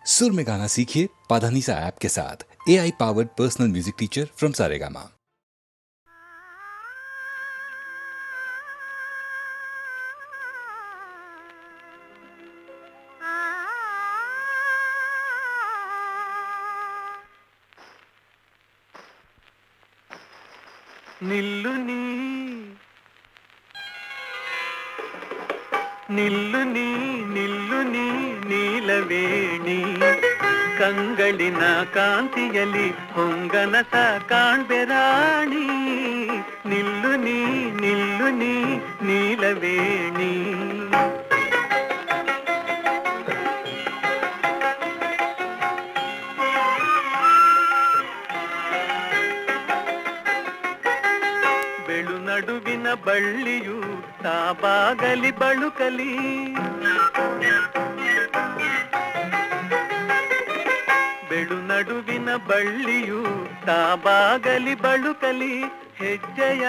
सुर में गाना सीखिए पाधानीसा ऐप के साथ। AI powered personal music teacher from Saregama. నిల్లు నీ ನಿಲ್ಲು ನೀ ನಿಲ್ಲು ನೀ ನೀಲವೇಣಿ ಕಂಗಳಿನ ಕಾಂತಿಯಲ್ಲಿ ಹೊಂಗನಸ ಕಾಣ್ಬೆರಾಣಿ ನಿಲ್ಲು ನೀ ನಿಲ್ಲು ನೀ ನೀಲವೇಣಿ ಬೆಳು ನಡುವಿನ ಬಳ್ಳಿಯು ತಾಬಾಗಲಿ ಬಳುಕಲಿ ಬೆಳು ನಡುವಿನ ಬಳ್ಳಿಯು ತಾಬಾಗಲಿ ಬಳುಕಲಿ ಹೆಜ್ಜೆಯ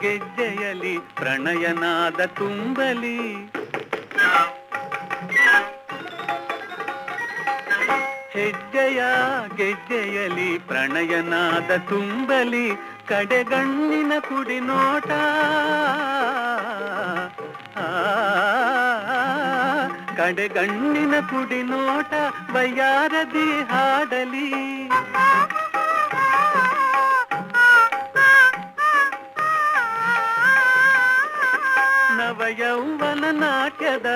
ಗೆಜ್ಜೆಯಲಿ ಪ್ರಣಯನಾದ ತುಂಬಲಿ ಹೆಜ್ಜೆಯ ಗೆಜ್ಜೆಯಲಿ ಪ್ರಣಯನಾದ ತುಂಬಲಿ ಕಡೆಗಣ್ಣಿನ ಕುಡಿ ನೋಟ ಕಡೆಗಣ್ಣಿನ ಕುಡಿ ನೋಟ ವಯ್ಯಾರದಿ ಹಾಡಲಿ ನವಯೌವನ ನಾಟ್ಯದ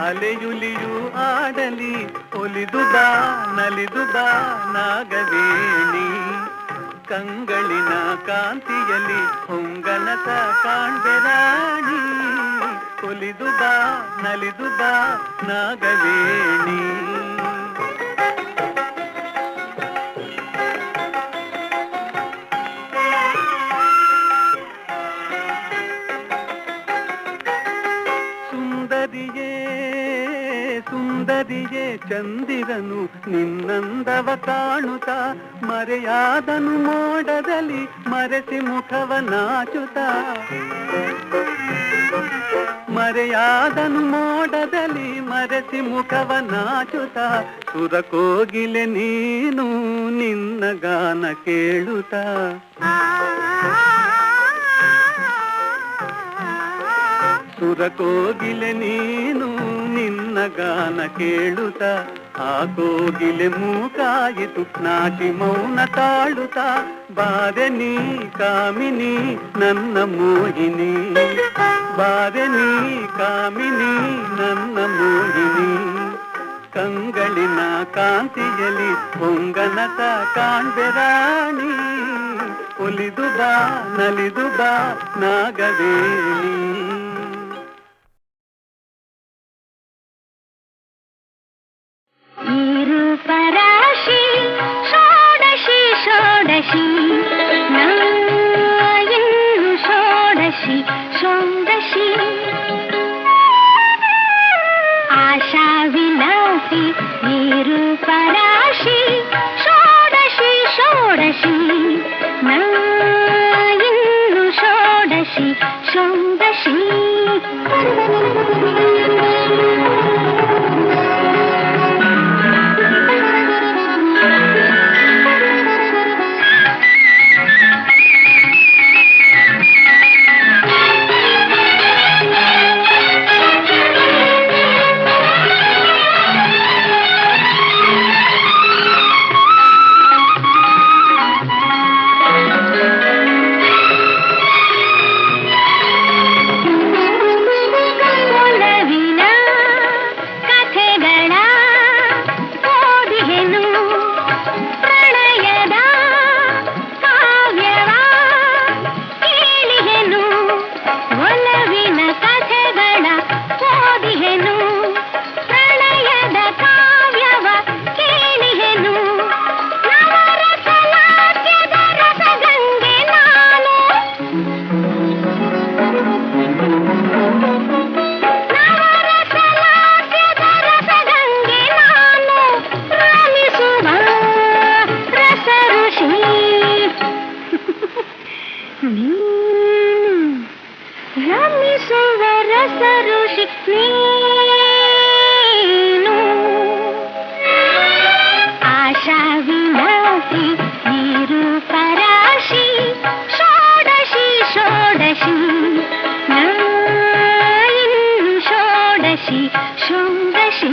ಅಲೆಯುಲಿಯು ಆಡಲಿ ಒಲಿದು ಬಾ ನಲಿದು ಬಾ ನಾಗವೇಣಿ ಕಂಗಳಿನ ಕಾಂತಿಯಲ್ಲಿ ಹೊಂಗನಸ ಕಾಣ್ಬೆರಾಣಿ ಒಲಿದು ಬಾ ನಲಿದು ಬಾ ನಾಗವೇಣಿ ಸುಂದರಿಯೇ ಚಂದಿರನು ನಿನ್ನಂದವ ಕಾಣುತ್ತ ಮರೆಯಾದನು ಮೋಡದಲ್ಲಿ ಮರೆಸಿ ಮುಖವ ನಾಚುತ್ತ ಮರೆಯಾದನು ಮೋಡದಲ್ಲಿ ಮರೆಸಿ ಮುಖವ ನಾಚುತ್ತ ಸುರಕೋಗಿಲೆ ನೀನು ನಿನ್ನ ಗಾನ ಕೇಳುತ್ತ ಸುರಕೋಗಿಲೆ ನೀನು ನಿನ್ನ ಗಾನ ಕೇಳುತ್ತ ಆ ಕೋಗಿಲೆ ಮೂಕಾಯಿತು ನಾಟಿ ಮೌನ ತಾಳುತ್ತ ಬಾರೆ ನೀ ಕಾಮಿನಿ ನನ್ನ ಮೋಹಿನಿ ಬಾರೆ ನೀ ಕಾಮಿನಿ ನನ್ನ ಮೋಹಿನಿ ಕಂಗಳಿನ ಕಾಂತಿಯಲಿ ಹೊಂಗನಸ ಕಾಣ್ಬೆರಾಣಿ ಒಲಿದು ಬಾ ನಲಿದು ಬಾ ನಾಗವೇಣಿ ಪರಾಶಿ ಷೋಡಶಿ ಷೋಡಶಿ ನಾಯನು ಷೋಡಶಿ ಷೋಡಶಿ ಆಶಾ ವಿಲಾಸಿ ನೀರು ಪರಾಶಿ ಷೋಡಶಿ ಷೋಡಶಿ ನಾಯನು ಷೋಡಶಿ ಷೋಡಶಿ ಮಿನುಗಿ ನೀರು ಪರಾಶಿ ಷೋಡಶಿ ಷೋಡಶಿ ಇನ್ನು ಷೋಡಶಿ ಷೋಡಶಿ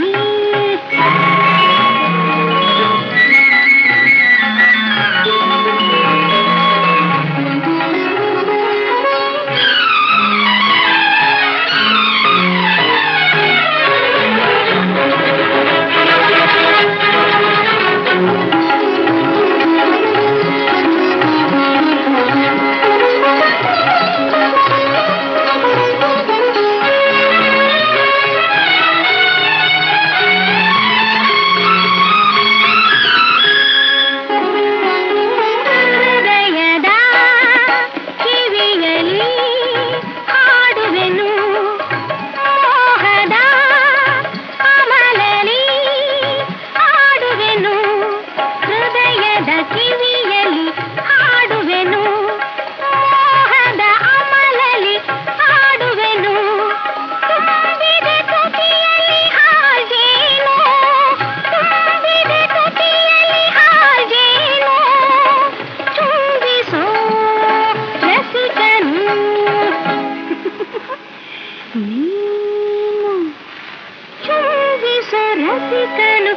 ರಸಿಕನು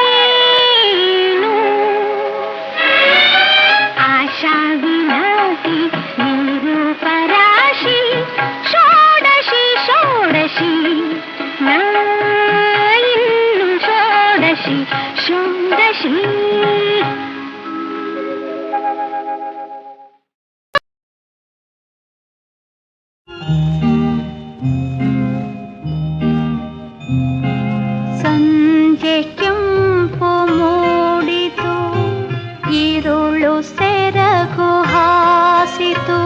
ನೀನು ಆಶಾ ವಿಲಾಸಿ ನೀರು ಪರಾಶಿ ಷೋಡಶಿ ಷೋಡಶಿ ಇನ್ನು ಷೋಡಶಿ ಷೋಡಶಿ ಸಂಜೆ ಕೆಂಪು ಮೂಡಿತು ಈರುಳು ಸೆರಗು ಹಾಸಿತು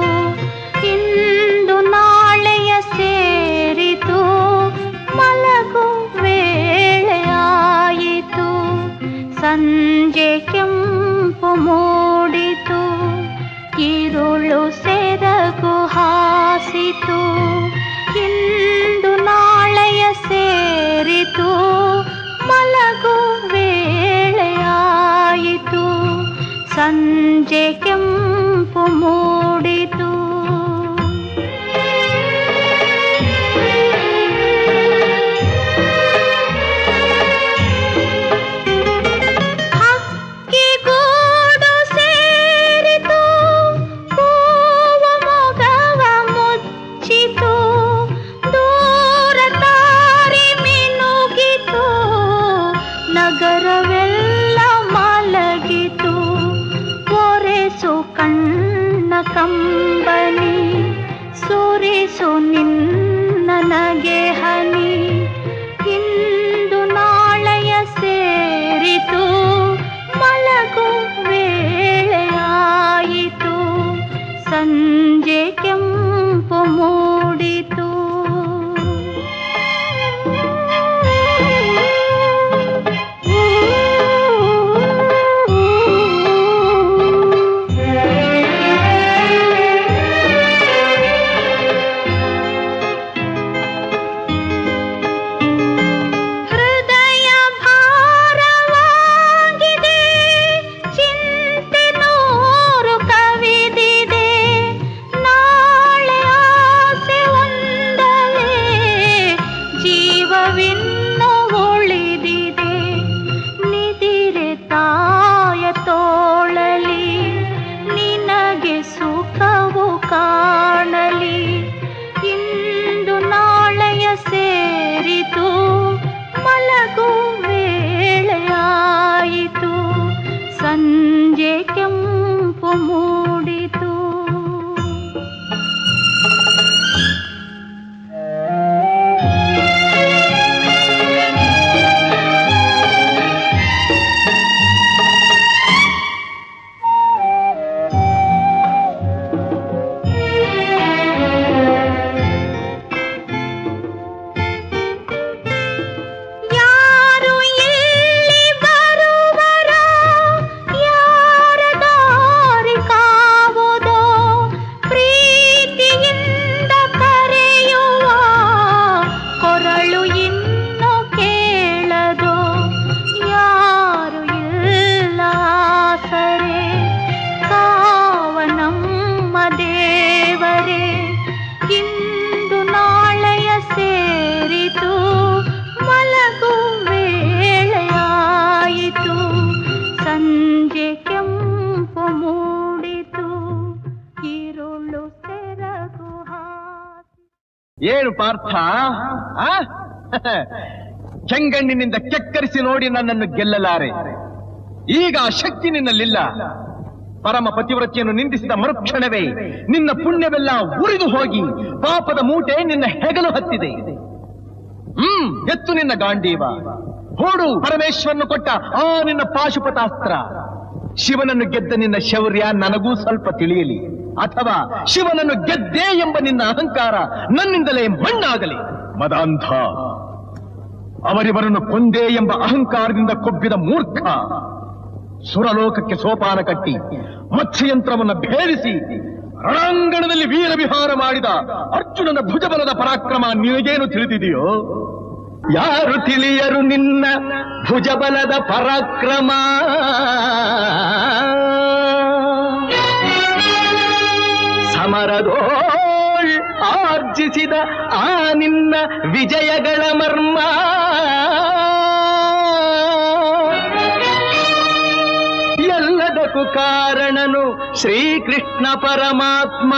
ಇಂದು ನಾಳೆಯ ಸೇರಿತು ಮಲಗು ವೇಳೆಯಾಯಿತು ಸಂಜೆ ಕೆಂಪು ಮೂಡಿತು ಈರುಳು ಸೆರಗು ಹಾಸಿತು ಇಂದು ನಾಳೆಯ ಸೇರಿತು ಮಲಗು ವೇಳೆಯಾಯಿತು ಸಂಜೆ ಕೆಂಪು ಮೂಡಿತು ಹಕ್ಕಿಗೂಡು ಸೇರಿತು ಹೂವ ಮೊಗವ ಮುಚ್ಚಿತು ದೂರ ದಾರಿ ಮಿನುಗಿತು ನಗರವೆಲ್ಲ ಮಲಗಿತು ಒರೆಸು ಕಣ್ಣ ಕಂಬನಿ ಸುರಿಸು ನಿನ್ನ ನಗೆ ಹನಿ ಇಂದು ನಾಳೆಯ ಸೇರಿತು ಮಲಗು ವೇಳೆಯಾಯಿತು ಸಂಜೆ ಕೆಂಪು ಮೂಡಿತು ಏನು ಪಾರ್ಥ, ಕೆಂಗಣ್ಣಿನಿಂದ ಕೆಕ್ಕರಿಸಿ ನೋಡಿ ನನ್ನನ್ನು ಗೆಲ್ಲಲಾರೆ. ಈಗ ಆ ಶಕ್ತಿ ನಿನ್ನಲ್ಲಿಲ್ಲ. ಪರಮ ಪತಿವ್ರತೆಯನ್ನು ನಿಂದಿಸಿದ ಮರುಕ್ಷಣವೇ ನಿನ್ನ ಪುಣ್ಯವೆಲ್ಲ ಉರಿದು ಹೋಗಿ ಪಾಪದ ಮೂಟೆ ನಿನ್ನ ಹೆಗಲು ಹತ್ತಿದೆ. ಎತ್ತು ನಿನ್ನ ಗಾಂಡೀವ, ಹೂಡು ಪರಮೇಶ್ವರನು ಕೊಟ್ಟ ಆ ನಿನ್ನ ಪಾಶುಪತಾಸ್ತ್ರ. ಶಿವನನ್ನು ಗೆದ್ದ ನಿನ್ನ ಶೌರ್ಯ ನನಗೂ ಸ್ವಲ್ಪ ತಿಳಿಯಲಿ, ಅಥವಾ ಶಿವನನ್ನು ಗೆದ್ದೆ ಎಂಬ ನಿನ್ನ ಅಹಂಕಾರ ನನ್ನಿಂದಲೇ ಮಣ್ಣಾಗಲಿ. ಮದಾಂಧ, ಅವರಿವರನ್ನು ಕೊಂದೇ ಎಂಬ ಅಹಂಕಾರದಿಂದ ಕೊಬ್ಬಿದ ಮೂರ್ಖ, ಸುರಲೋಕಕ್ಕೆ ಸೋಪಾನ ಕಟ್ಟಿ ಮತ್ಸ್ಯಯಂತ್ರವನ್ನು ಭೇದಿಸಿ ರಣಾಂಗಣದಲ್ಲಿ ವೀರವಿಹಾರ ಮಾಡಿದ ಅರ್ಜುನನ ಭುಜಬಲದ ಪರಾಕ್ರಮ ನಿನಗೇನು ತಿಳಿದಿದೆಯೋ? ಯಾರು ತಿಳಿಯರು ನಿನ್ನ ಭುಜಬಲದ ಪರಾಕ್ರಮ? ಸಮರದೋಳ್ ಆರ್ಜಿಸಿದ ಆ ನಿನ್ನ ವಿಜಯಗಳ ಮರ್ಮ ಎಲ್ಲದಕ್ಕೂ ಕಾರಣನು ಶ್ರೀಕೃಷ್ಣ ಪರಮಾತ್ಮ.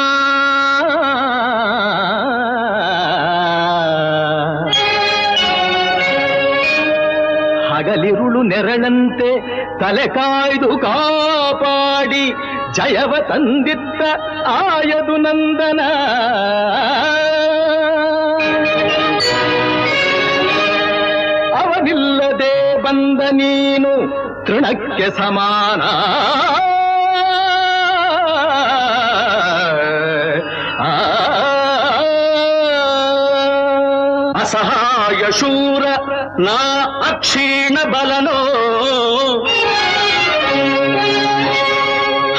ಹಗಲಿರುಳು ನೆರಳಂತೆ ತಲೆ ಕಾಯ್ದು ಕಾಪಾಡಿ ಜಯವ ತಂದಿತ್ತ ಆಯದು ನಂದನ. ಅವನಿಲ್ಲದೆ ಬಂದ ನೀನು ತೃಣಕ್ಕೆ ಸಮಾನ. ಅಸಹಾಯ ಶೂರ ನಾ ಅಕ್ಷೀಣ ಬಲನೋ,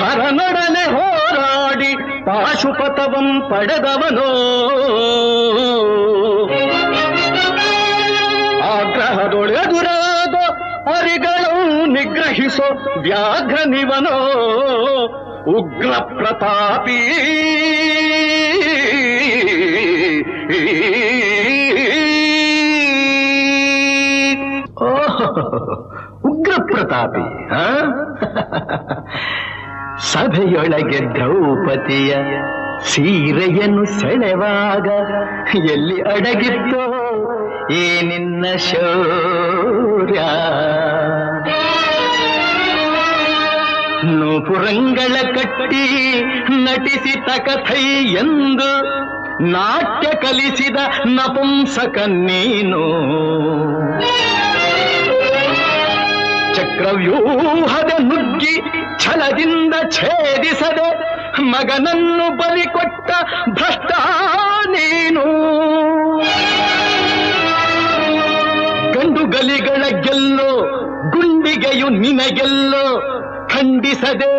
ಹರನೊಡನೆ ಹೋರಾಡಿ ಪಾಶುಪತವಂ ಪಡೆದವನೋ. ಆಗ್ರಹದೊಳೆದುರಾದ ಅರಿಗಳು ನಿಗ್ರಹಿಸೋ ವ್ಯಾಘ್ರನಿವನೋ. ಉಗ್ರ ಪ್ರತಾಪಿ ಉಗ್ರ ಪ್ರತಾಪಿ. ಸಭೆಯೊಳಗೆ ದ್ರೌಪದಿಯ ಸೀರೆಯನ್ನು ಸೆಳೆವಾಗ ಎಲ್ಲಿ ಅಡಗಿತ್ತೋ ಈ ನಿನ್ನ ಶೌರ್ಯ? ನೂಪುರಂಗಳ ಕಟ್ಟಿ ನಟಿಸಿದ ಕಥೈ ಎಂದು ನಾಟ್ಯ ಕಲಿಸಿದ ನಪುಂಸಕ ನೀನು. ಚಕ್ರವ್ಯೂಹದ ನುಗ್ಗಿ ಛಲದಿಂದ ಛೇದಿಸದೆ ಮಗನನ್ನು ಬಲಿಕೊಟ್ಟ ಭ್ರಷ್ಟ ನೀನು. ಗಂಡುಗಲಿಗಳ ಗೆಲ್ಲೋ ಗುಂಡಿಗೆಯು ನಿನಗೆಲ್ಲೋ, ಖಂಡಿಸದೆ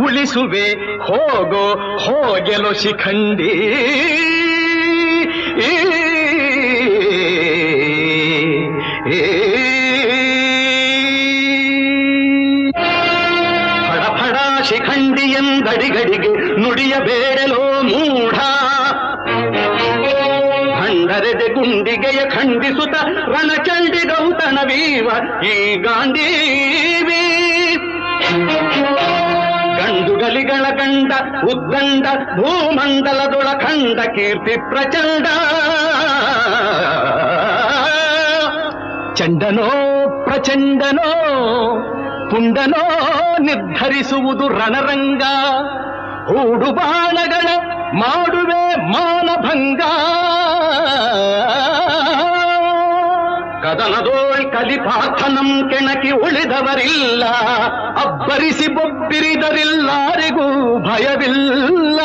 ಉಳಿಸುವೆ ಹೋಗೋ ಹೋಗೆಲೋ ಶಿಖಂಡಿ. ಫಡ ಶಿಖಂಡಿ ಎಂದಡಿಗಡಿಗೆ ನುಡಿಯಬೇಡಲೋ ಮೂಢ. ಭಂಡರೆದೆ ಗುಂಡಿಗೆಯ ಖಂಡಿಸುತ್ತ ರಣಚಂಡಿ ಗೌತಣವೀವ ಈ ಗಾಂಧೀವಿ. ಗಂಡುಗಲಿಗಳ ಗಂಡ ಉದ್ದಂಡ ಭೂಮಂಡಲದೊಳ ಖಂಡ ಕೀರ್ತಿ ಪ್ರಚಂಡ. ಚಂಡನೋ ಪ್ರಚಂಡನೋ ಪುಂಡನೋ ನಿರ್ಧರಿಸುವುದು ರಣರಂಗ. ಹೂಡು ಬಾಣಗಳ ಮಾಡುವೆ ಮಾನಭಂಗ. ಕದನದೋಳ್ ಕಲಿಪಾರ್ಥನಂ ಕೆಣಕಿ ಉಳಿದವರಿಲ್ಲ. ಅಬ್ಬರಿಸಿ ಬೊಬ್ಬಿರಿದರಿಲ್ಲಾರಿಗೂ ಭಯವಿಲ್ಲ.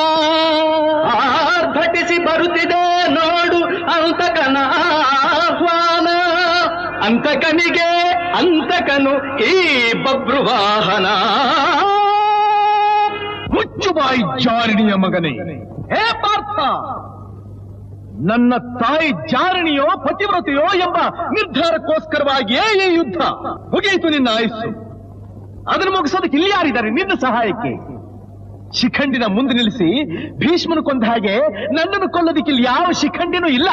ಆರ್ಭಟಿಸಿ ಬರುತ್ತಿದೆ ನೋಡು ಅಂತಕನ ಆಹ್ವಾನ. ಅಂತಕನಿಗೆ ಅಂತಕನು ಈ ಬಬ್ರುವಾಹನ. ಮುಚ್ಚುಬಾಯಿ ಜಾರಿಣಿಯ ಮಗನೇ, ಹೇ ಪಾರ್ಥ, ನನ್ನ ತಾಯಿ ಜಾರಣಿಯೋ ಪತಿವ್ರತೆಯೋ ಎಂಬ ನಿರ್ಧಾರಕ್ಕೋಸ್ಕರವಾಗಿಯೇ ಈ ಯುದ್ಧ. ಮುಗಿಯಿತು ನಿನ್ನ ಆಯುಸ್ಸು. ಅದನ್ನು ಮುಗಿಸೋದಕ್ಕೆ ಇಲ್ಲಿ ಯಾರಿದ್ದಾರೆ ನಿನ್ನ ಸಹಾಯಕ್ಕೆ? ಶಿಖಂಡಿನ ಮುಂದೆ ನಿಲ್ಲಿಸಿ ಭೀಷ್ಮನು ಕೊಂದ ಹಾಗೆ ನನ್ನನ್ನು ಕೊಲ್ಲೋದಕ್ಕೆ ಇಲ್ಲಿ ಯಾವ ಶಿಖಂಡಿನೂ ಇಲ್ಲ.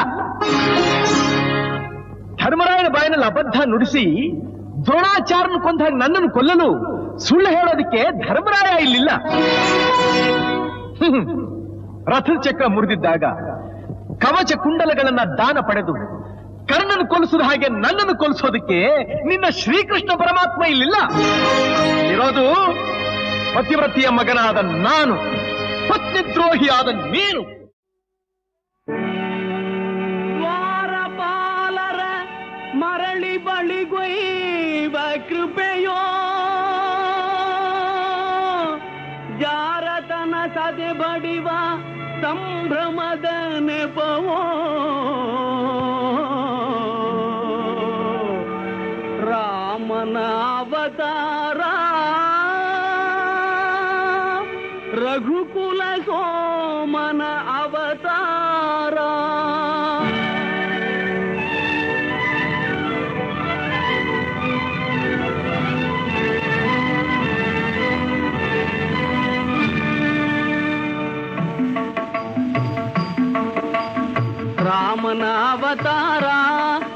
ಧರ್ಮರಾಯನ ಬಾಯಿನಲ್ಲಿ ಅಬದ್ಧ ನುಡಿಸಿ ದ್ರೋಣಾಚಾರ್ಯನು ಕೊಂದ ಹಾಗೆ ನನ್ನನ್ನು ಕೊಲ್ಲಲು ಸುಳ್ಳು ಹೇಳೋದಕ್ಕೆ ಧರ್ಮರಾಯ ಇಲ್ಲಿಲ್ಲ. ರಥದ ಚಕ್ರ ಮುರಿದಿದ್ದಾಗ ಕವಚ ಕುಂಡಲಗಳನ್ನ ದಾನ ಪಡೆದು ಕರ್ಣನ ಕೊಲಿಸಿದ ಹಾಗೆ ನನ್ನನ್ನು ಕೊಲಿಸೋದಕ್ಕೆ ನಿನ್ನ ಶ್ರೀಕೃಷ್ಣ ಪರಮಾತ್ಮ ಇಲ್ಲಿಲ್ಲ. ಇರೋದು ಪತಿವ್ರತಿಯ ಮಗನಾದ ನಾನು, ಪತ್ನಿದ್ರೋಹಿಯಾದ ನೀನು. ದ್ವಾರಪಾಲರ ಮರಳಿ ಬಳಿಗೊಯ್ವ ಕೃಪೆಯೋ, ಜಾರತನ ಸದೆ ಬಡಿವ ಸಂಭ್ರಮದ ನೆಪವೋ, ರಾಮನ ಅವತಾರ ರಘುಕುಲ ಸೋಮನ ಅವತಾರ. ರಾಮನ ಅವತಾರ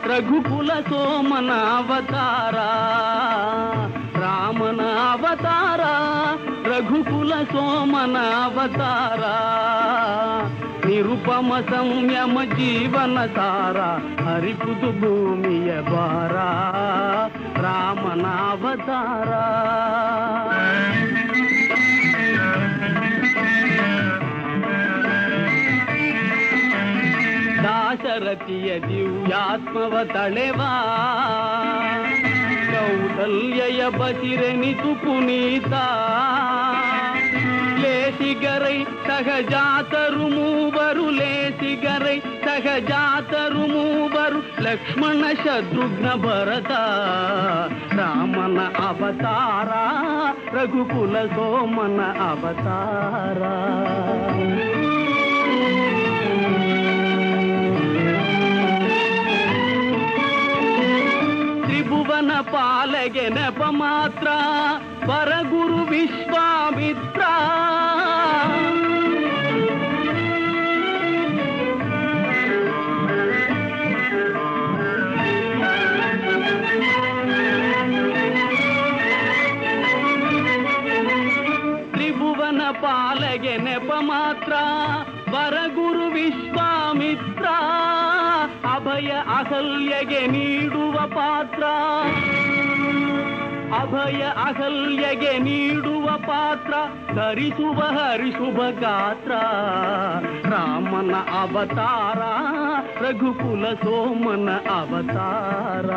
ರಘುಕುಲ ಸೋಮನ ಅವತಾರ, ರಾಮನ ಅವತಾರ ರಘುಕುಲ ಸೋಮನ ಅವತಾರ, ನಿರುಪಮ ಸಂಯಮ ಜೀವನ ಸಾರ ಹರಿಪುದು ಭೂಮಿಯ ಭಾರ, ರಾಮನ ಅವತಾರ. ದಾಶರಥಿಯ ದಿವ್ಯಾತ್ಮವ ತಳೆವಾ, ಕೌಸಲ್ಯಯ ಬಸಿರೆನಿತು ಪುನೀತ, ಲೇಸಿಗರೈ ಸಹಜಾತರು ಮೂವರು, ಲೇಸಿಗರೈ ಸಹಜಾತರು ಮೂವರು, ಲಕ್ಷ್ಮಣ ಶತ್ರುಘ್ನ ಭರತ, ರಾಮನ ಅವತಾರ ರಘುಕುಲ ಸೋಮನ ಅವತಾರ. ತ್ರಿಭುವನ ಪಾಲಗೆ ನೆಪ ಮಾತ್ರ ಪರಗುರು ವಿಶ್ವಾಮಿತ್ರ, ತ್ರಿಭುವನ ಪಾಲಗೆ ನೆಪ ಮಾತ್ರ ವರಗುರು ವಿಶ್ವಾಮಿತ್ರ, ಅಭಯ ಅಹಲ್ಯಗೆ ನೀಡುವ ಪಾತ್ರ, ಅಭಯ ಅಹಲ್ಯಗೆ ನೀಡುವ ಪಾತ್ರ, ಧರಿಸುವ ಹರಿಶುಭ ಗಾತ್ರ, ರಾಮನ ಅವತಾರ ರಘುಕುಲ ಸೋಮನ ಅವತಾರ.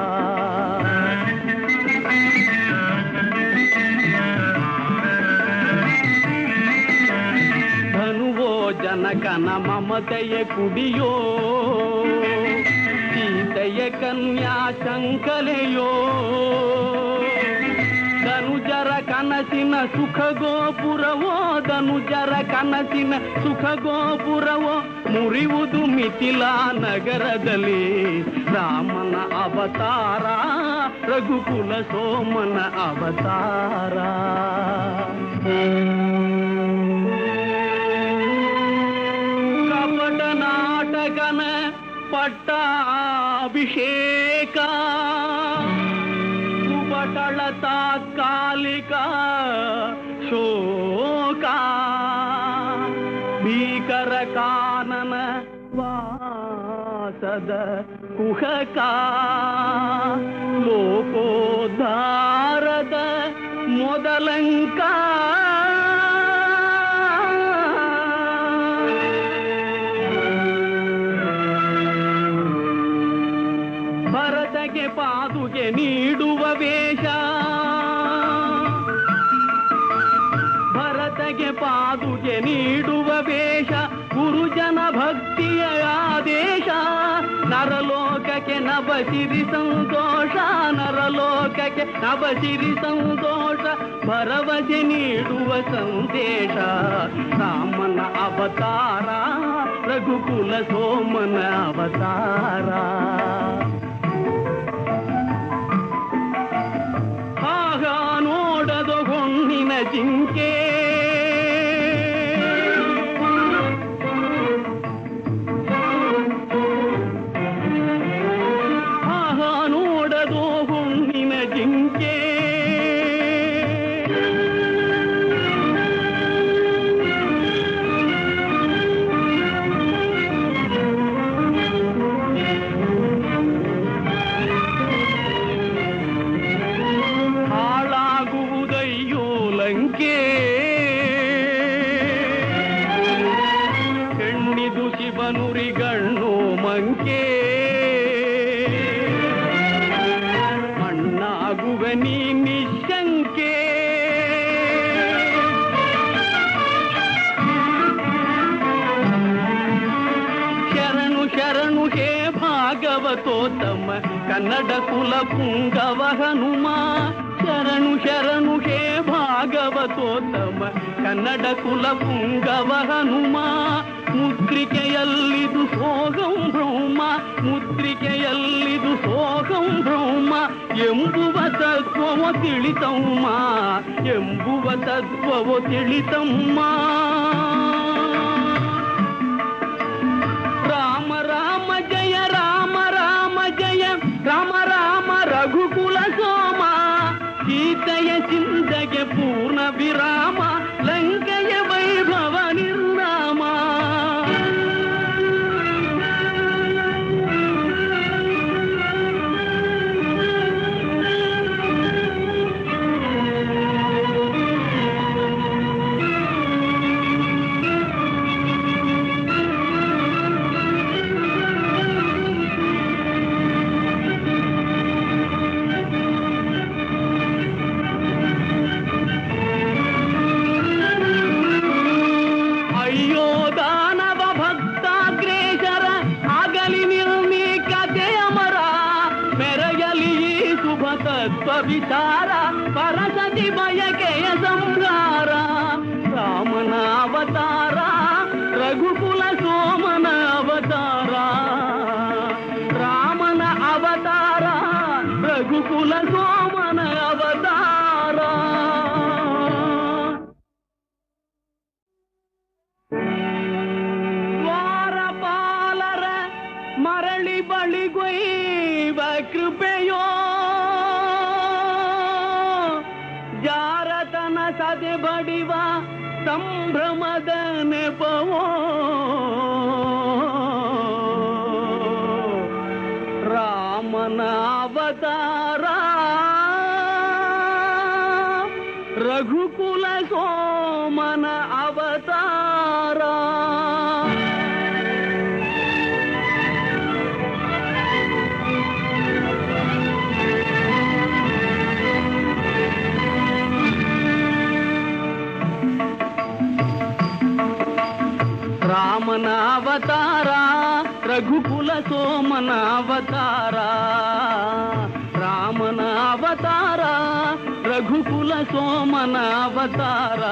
ಧನುವೋ ಜನಕನ ಮಮತೆಯ ಕುಡಿಯೋ, ಸೀತೆಯ ಕನ್ಯಾ ಶಂಕಲೆಯೋ, ಧನುಜರ ಕನಸಿನ ಸುಖ ಗೋಪುರವೋ, ಧನುಜರ ಕನಸಿನ ಸುಖ ಗೋಪುರವೋ, ಮುರಿಯುವುದು ಮಿಥಿಲಾ ನಗರದಲ್ಲಿ, ರಾಮನ ಅವತಾರ ರಘುಕುಲ ಸೋಮನ ಅವತಾರ. ಕಪಟ ನಾಟಕನ ಪಟ್ಟಾಭಿಷೇಕ, ಕುಪಟಳ ತಾತ್ಕಾಲಿಕ ಶೋಕ, ಭೀಕರ ಕಾನನ ವಾಸದ ಕುಹಕ, ಲೋಕೋದ್ಧಾರದ ಮೊದಲಂಕ, ಭರತಗೆ ಪಾದುಗೆ ನೀಡುವ ವೇಷ, ಭರತಗೆ ಪಾದುಗೆ ನೀಡುವ ವೇಷ, ಗುರುಜನ ಭಕ್ತಿಯ ಆದೇಶ, ನರಲೋಕಕ್ಕೆ ನಭಸಿರಿ ಸಂತೋಷ, ನರಲೋಕಕ್ಕೆ ನಭಸಿರಿ ಸಂತೋಷ, ಭರವಸೆ ನೀಡುವ ಸಂದೇಶ, ರಾಮನ ಅವತಾರ ರಘುಕುಲ ಸೋಮನ ಅವತಾರ. ಆಗ ನೋಡದ ಹೊಣ್ಣಿನ ಜಿಂಕೆ, ಆಗ ನೋಡದೋ ಹೊಣ್ಣಿನ ಜಿಂಕೆ, ನಿಶಂಕೆ. ಶರಣು ಶರಣು ಹೇ ಭಾಗವತೋತ್ತಮ ಕನ್ನಡ ಕುಲ ಪುಂಗವ ಹನುಮ. ಶರಣು ಶರಣು ಹೇ ಭಾಗವತೋತ್ತಮ ಕನ್ನಡ ಕುಲ ಪುಂಗವ ಹನುಮ. ಮುದ್ರಿಕೆಯಲ್ಲಿದು ಸೋಗಂ ಬ್ರಹ್ಮ, ಮುದ್ರಿಕೆಯಲ್ಲಿದು ಸೋಗಂ ಬ್ರಹ್ಮ ಎಂಬುವ ತತ್ವವೋ ತಿಳಿತಮ್ಮ, ಎಂಬುವ ತತ್ವವೋ ತಿಳಿತಮ್ಮ. ರಾಮ ರಾಮ ಜಯ ರಾಮ ರಾಮ ಜಯ ರಾಮ ರಾಮ ರಘುಕುಲ ಸೋಮ. ಸೀತೆಯ ಚಿಂತೆಗೆ ಪೂರ್ಣ ವಿರಾಮ, ಲಂಕೆಯ ವೈಭವ ನಿರ್ನಾಮ. ವಿಚಾರ ಪರಸತಿ ಬಯಕೆಯ ಸಂಹಾರ. ರಾಮನ ಅವತಾರ ರಘುಕುಲ ಸೋಮನ ಅವತಾರ. ರಾಮನ ಅವತಾರ ರಘುಕುಲ ಸೋಮನ ಅವತಾರ. ದ್ವಾರಪಾಲರ ಮರಳಿ ಬಳಿಗೊಯ್ವ ಕೃಪೆಯೋ, ಜಾರತನ ಸದೆ ಬಡಿವ ಸಂಭ್ರಮದ ನೆಪವೋ. ರಾಮನ ಅವತಾರ ರಘುಕುಲ ಸೋಮನ ಅವತಾರ. ರಾಮನ ಅವತಾರ ರಘುಕುಲ ಸೋಮನ ಅವತಾರ. ರಾಮನ ಅವತಾರ ರಘುಕುಲ ಸೋಮನ ಅವತಾರ.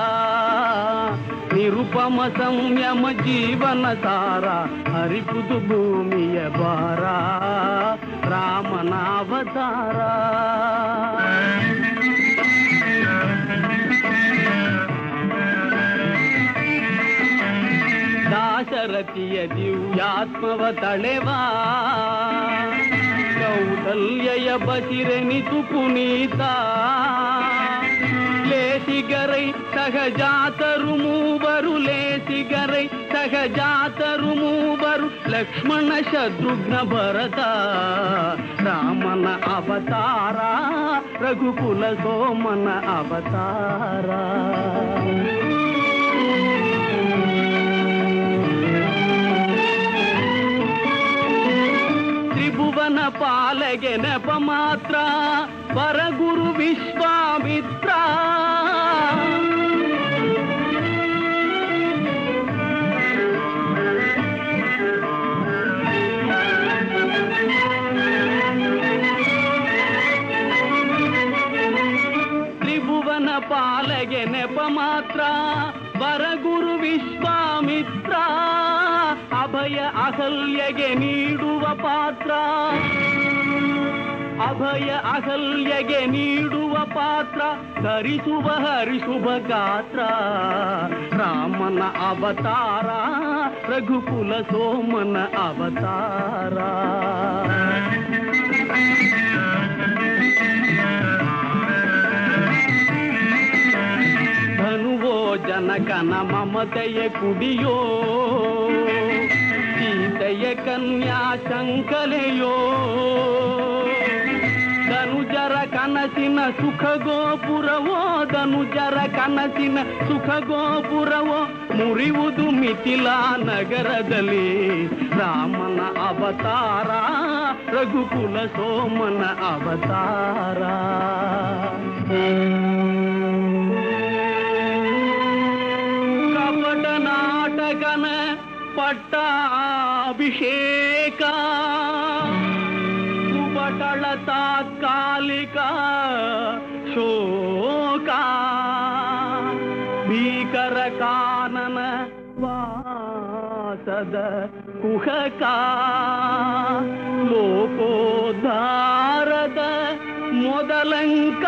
ನಿರುಪಮ ಸಂಯಮ ಜೀವನ ಸಾರ, ಹರಿಪುದು ಭೂಮಿಯ ಭಾರ. ರಾಮನ ಅವತಾರ. ದಾಶರಥಿಯ ದಿವ್ಯಾತ್ಮವ ತಳೆವಾ, ಕೌಸಲ್ಯಯ ಬಸಿರೆನಿತು ಪುನೀತ. ಲೇಸಿಗರೈ ಸಹಜಾತರು ಮೂವರು, ಲೇಸಿಗರೈ ಸಹಜಾತರು ಮೂವರು, ಲಕ್ಷ್ಮಣ ಶತ್ರುಘ್ನ ಭರತ. ರಾಮನ ಅವತಾರ ರಘುಕುಲ ಸೋಮನ ಅವತಾರ. ತ್ರಿಭುವನ ಪಾಲಗೆ ನೆಪ ಮಾತ್ರ ಪರಗುರು ವಿಶ್ವಾಮಿತ್ರ. ತ್ರಿಭುವನ ಪಾಲಗೆ ನೆಪ ಮಾತ್ರ ವರಗುರು ವಿಶ್ವಾಮಿತ್ರ. ಅಭಯ ಅಹಲ್ಯಗೆ ನೀಡುವ ಪಾತ್ರ, ಅಭಯ ಅಹಲ್ಯಗೆ ನೀಡುವ ಪಾತ್ರ, ಧರಿಸುವ ಹರಿಸುವ ಗಾತ್ರ. ರಾಮನ ಅವತಾರ ರಘುಕುಲ ಸೋಮನ ಅವತಾರ. ಧನುವೋ ಜನಕನ ಮಮತೆಯ ಕುಡಿಯೋ, ಸೀತೆಯ ಕನ್ಯಾ ಶಂಕಲೆಯೋ. ಧನುಜರ ಕನಸಿನ ಸುಖ ಗೋಪುರವೋ, ಧನುಜರ ಕನಸಿನ ಸುಖ ಗೋಪುರವೋ, ಮುರಿಯುವುದು ಮಿಥಿಲಾ ನಗರದಲ್ಲಿ. ರಾಮನ ಅವತಾರ ರಘುಕುಲ ಸೋಮನ ಅವತಾರ. ಪಟ್ಟಾಭಿಷೇಕ ಕುಬಟಳ ತಾತ್ಕಾಲಿಕ ಶೋಕ ಭೀಕರ ಕಾನನ ವಾಸದ ಕುಹಕ ಲೋಕೋದ್ಧಾರದ ಮೊದಲಂಕ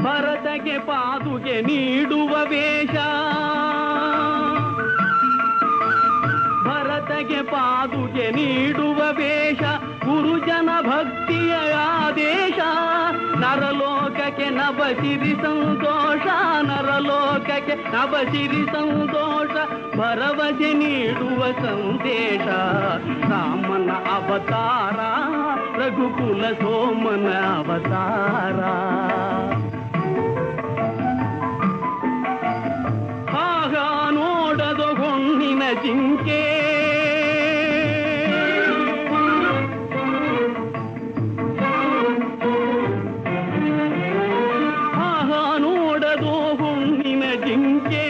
ಭರತಗೆ ಪಾದುಗೆ ನೀಡುವ ವೇಷ ಭರತಗೆ ಪಾದುಗೆ ನೀಡುವ ವೇಷ ಗುರುಜನ ಭಕ್ತಿಯ ಆದೇಶ ನರಲೋಕಕ್ಕೆ ನಭಸಿರಿ ಸಂತೋಷ ನರಲೋಕಕ್ಕೆ ನಭಸಿರಿ ಸಂತೋಷ ಭರವಸೆ ನೀಡುವ ಸಂದೇಶ ರಾಮನ ಅವತಾರ ರಘುಕುಲ ಸೋಮನ ಅವತಾರ ಆಗ ನೋಡದು ಹೊನ್ನಿನ ಜಿಂಕೆ ಜಿಂಕೆ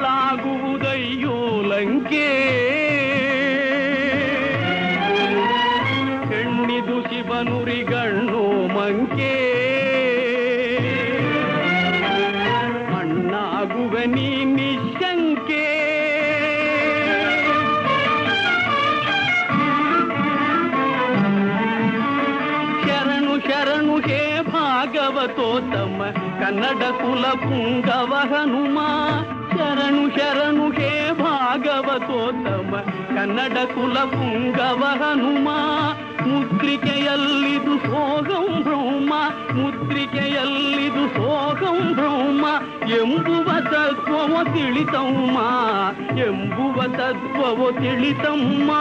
ಹಾಳಾಗುವುದಯ್ಯೋ ಲಂಕೆ ಹೆಣ್ಣಿದು ಶಿವನುರಿಗಣ್ಣು ಮಂಕೆ ನೀ ನಿಶಂಕೆ ಶರಣು ಶರಣು ಹೇ ಭಾಗವತೋತ್ತಮ ಕನ್ನಡ ಕುಲ ಪುಂಗವ ಹನುಮ ಶರಣು ಶರಣು ಹೇ ಭಾಗವತೋತ್ತಮ ಕನ್ನಡ ಕುಲ ಪುಂಗವ ಹನುಮ ಮುದ್ರಿಕೆಯಲ್ಲಿದು ಸೋಗಂ ಬ್ರಹ್ಮ ಮುದ್ರಿಕೆಯಲ್ಲಿದು ಸೋಗಂ ಬ್ರಹ್ಮ ಎಂಬುವ ತತ್ವವು ತಿಳಿತಮ್ಮ ಎಂಬುವ ತತ್ವವು ತಿಳಿತಮ್ಮ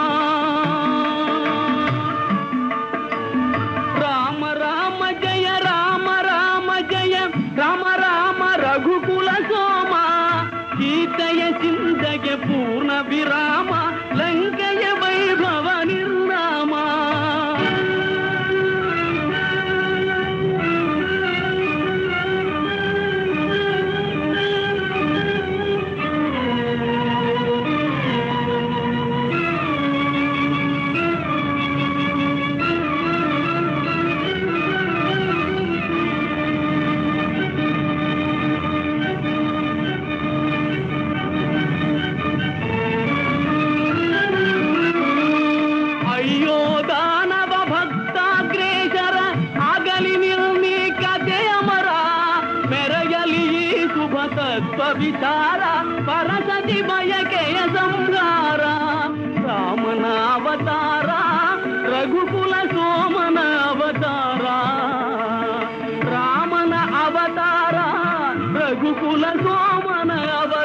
ರಾಮ ರಾಮ ಜಯ ರಾಮ ರಾಮ ಜಯ ರಾಮ ರಾಮ ರಘುಕುಲ ಸೋಮ ಸೀತೆಯ ಚಿಂತೆಗೆ ಪೂರ್ಣ ವಿರಾಮ ಲಂಕೆಯ ವೈಭವ ನಿರ್ನಾಮ ತತ್ವ ವಿಚಾರ ಪರಸತಿ ಬಯಕೆಯ ಸಂಹಾರ ರಾಮನ ಅವತಾರ ರಘುಕುಲ ಸೋಮನ ಅವತಾರ ರಾಮನ ಅವತಾರ ರಘುಕುಲ ಸೋಮನ ಅವತಾರ